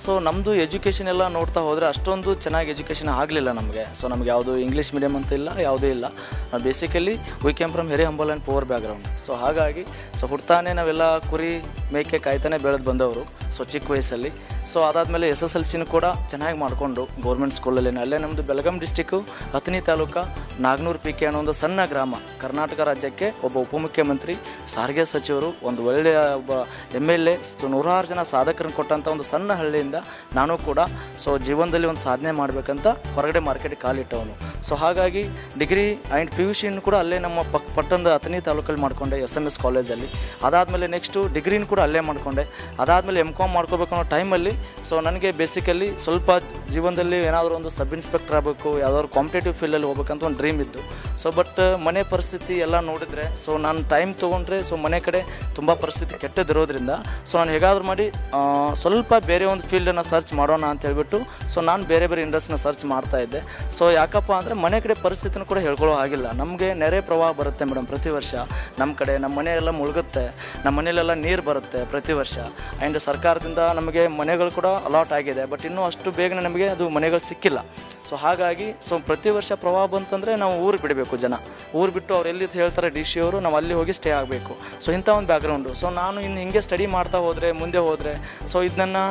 So ನಮ್ಮದು education ಎಲ್ಲ ನೋಡ್ತಾ ಹೋದರೆ ಅಷ್ಟೊಂದು ಚೆನ್ನಾಗಿ ಎಜುಕೇಷನ್ ಆಗಲಿಲ್ಲ ನಮಗೆ. ಸೊ ನಮಗೆ ಯಾವುದು ಇಂಗ್ಲೀಷ್ ಮೀಡಿಯಮ್ ಅಂತ ಇಲ್ಲ, ಯಾವುದೇ ಇಲ್ಲ. Basically we cam from very humble and poor background. So ಹಾಗಾಗಿ ಹುಡ್ತಾನೆ ನಾವೆಲ್ಲ ಕುರಿ ಮೇಕೆ ಕಾಯ್ತಾನೆ ಬೆಳೆದು ಬಂದವರು. ಸೊ ಚಿಕ್ಕ ವಯಸ್ಸಲ್ಲಿ. ಸೊ ಅದಾದಮೇಲೆ SSLCನೂ ಕೂಡ ಚೆನ್ನಾಗಿ ಮಾಡಿಕೊಂಡು ಗೌರ್ಮೆಂಟ್ ಸ್ಕೂಲಲ್ಲಿ, ಅಲ್ಲೇ ನಮ್ಮದು ಬೆಳಗಾಂ ಡಿಸ್ಟಿಕ್ಕು ಹತ್ತನಿ ತಾಲೂಕು ನಾಗನೂರು PK ಅನ್ನೋ ಒಂದು ಸಣ್ಣ ಗ್ರಾಮ. ಕರ್ನಾಟಕ ರಾಜ್ಯಕ್ಕೆ ಒಬ್ಬ ಉಪಮುಖ್ಯಮಂತ್ರಿ, ಸಾರಿಗೆ ಸಚಿವರು, ಒಂದು ಒಳ್ಳೆಯ ಒಬ್ಬ MLA, ನೂರಾರು ಜನ ಸಾಧಕರನ್ನು ಕೊಟ್ಟಂಥ ಒಂದು ಸಣ್ಣ ಹಳ್ಳಿಯಿಂದ ನಾನು ಕೂಡ ಜೀವನದಲ್ಲಿ ಒಂದು ಸಾಧನೆ ಮಾಡಬೇಕಂತ ಹೊರಗಡೆ ಮಾರ್ಕೆಟಿಗೆ ಕಾಲಿಟ್ಟವನು. ಸೊ ಹಾಗಾಗಿ ಡಿಗ್ರಿ ಆ್ಯಂಡ್ PUC ಕೂಡ ಅಲ್ಲೇ ನಮ್ಮ ಪಟ್ಟಣದ ಹತ್ತನಿ ತಾಲೂಕಲ್ಲಿ ಮಾಡಿಕೊಂಡೆ, SMS ಕಾಲೇಜಲ್ಲಿ. ಅದಾದಮೇಲೆ ನೆಕ್ಸ್ಟು ಡಿಗ್ರಿನ ಕೂಡ ಅಲ್ಲೇ ಮಾಡಿಕೊಂಡೆ. ಅದಾದಮೇಲೆ MCOM ಮಾಡ್ಕೋಬೇಕು ಅನ್ನೋ ಟೈಮಲ್ಲಿ ನನಗೆ ಬೇಸಿಕಲಿ ಸ್ವಲ್ಪ ಜೀವನದಲ್ಲಿ ಏನಾದರೂ ಒಂದು ಸಬ್ ಇನ್ಸ್ಪೆಕ್ಟರ್ ಆಗಬೇಕು, ಯಾವುದಾದ್ರು ಕಾಂಪಿಟೇಟಿವ್ ಫೀಲ್ಡಲ್ಲಿ ಹೋಗ್ಬೇಕಂತ ಒಂದು ಡ್ರೀಮ್ ಇತ್ತು. ಬಟ್ ಮನೆ ಪರಿಸ್ಥಿತಿ ಎಲ್ಲ ನೋಡಿದರೆ ನಾನು ಟೈಮ್ ತೊಗೊಂಡ್ರೆ ಮನೆ ಕಡೆ ತುಂಬ ಪರಿಸ್ಥಿತಿ ಕೆಟ್ಟದಿರೋದ್ರಿಂದ ನಾನು ಹೇಗಾದರೂ ಮಾಡಿ ಸ್ವಲ್ಪ ಬೇರೆ ಒಂದು ಫೀಲ್ಡನ್ನು ಸರ್ಚ್ ಮಾಡೋಣ ಅಂತ ಹೇಳ್ಬಿಟ್ಟು ನಾನು ಬೇರೆ ಇಂಡಸ್ಟ್ರಿನ ಸರ್ಚ್ ಮಾಡ್ತಾಯಿದ್ದೆ. ಯಾಕಪ್ಪ ಅಂದರೆ ಮನೆ ಕಡೆ ಪರಿಸ್ಥಿತಿನೂ ಕೂಡ ಹೇಳ್ಕೊಳ್ಳೋ ಆಗಿಲ್ಲ. ನಮಗೆ ನೆರೆ ಪ್ರವಾಹ ಬರುತ್ತೆ ಮೇಡಮ್ ಪ್ರತಿ ವರ್ಷ ನಮ್ಮ ಕಡೆ. ನಮ್ಮ ಮನೆಯೆಲ್ಲ ಮುಳುಗುತ್ತೆ, ನಮ್ಮ ಮನೆಯಲ್ಲೆಲ್ಲ ನೀರು ಬರುತ್ತೆ ಪ್ರತಿ ವರ್ಷ. ಆ್ಯಂಡ್ ಸರ್ಕಾರದಿಂದ ನಮಗೆ ಮನೆಗಳು ಕೂಡ ಅಲಾಟ್ ಆಗಿದೆ, ಬಟ್ ಇನ್ನೂ ಅಷ್ಟು ಬೇಗನೆ ನಮಗೆ ಅದು ಮನೆಗಳು ಸಿಕ್ಕಿಲ್ಲ. ಹಾಗಾಗಿ ಪ್ರತಿ ವರ್ಷ ಪ್ರವಾಹ ಬಂತಂದರೆ ನಾವು ಊರು ಬಿಡಬೇಕು, ಜನ ಊರು ಬಿಟ್ಟು ಅವ್ರು ಎಲ್ಲಿ ಹೇಳ್ತಾರೆ DC ಅವರು, ನಾವು ಅಲ್ಲಿ ಹೋಗಿ ಸ್ಟೇ ಆಗಬೇಕು. ಇಂಥ ಒಂದು ಬ್ಯಾಕ್ಗ್ರೌಂಡು. ನಾನು ಇನ್ನು ಹಿಂಗೆ ಸ್ಟಡಿ ಮಾಡ್ತಾ ಹೋದರೆ ಮುಂದೆ ಹೋದರೆ ಇದನ್ನು